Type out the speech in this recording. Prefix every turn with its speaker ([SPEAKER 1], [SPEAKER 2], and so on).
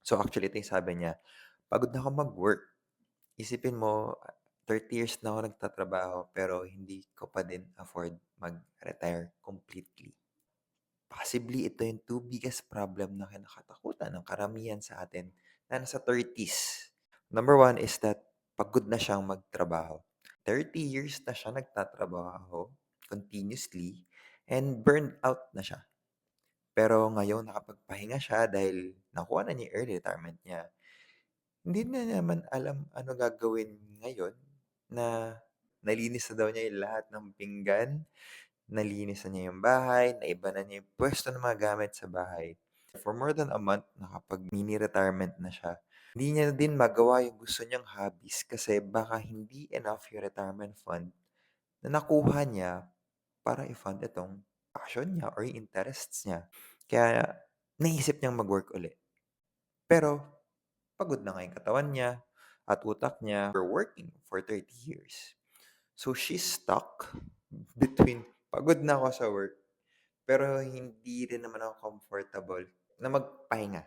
[SPEAKER 1] So, actually ito yung sabi niya, "Pagod na ako mag-work. Isipin mo, 30 years na ako nagtatrabaho pero hindi ko pa din afford mag-retire completely." Possibly ito yung two biggest problem na kinakatakutan ng karamihan sa atin na nasa 30s. Number one is that pagod na siyang magtrabaho. 30 years na siya nagtatrabaho continuously and burned out na siya. Pero ngayon nakapagpahinga siya dahil nakuha na niya yung early retirement niya. Hindi na naman alam ano gagawin ngayon na nalinis na daw niya yung lahat ng pinggan, nalinis na niya yung bahay, naiba na niya yung puwesto ng mga gamit sa bahay. For more than a month, nakapag-mini retirement na siya. Hindi niya din magawa yung gusto niyang hobbies kasi baka hindi enough yung retirement fund na nakuha niya para i-fund itong passion niya or yung interests niya. Kaya naisip niyang mag-work uli. Pero pagod na nga yung katawan niya at utak niya for working for 30 years. So she's stuck between pagod na ako sa work pero hindi rin naman ako comfortable na magpahinga.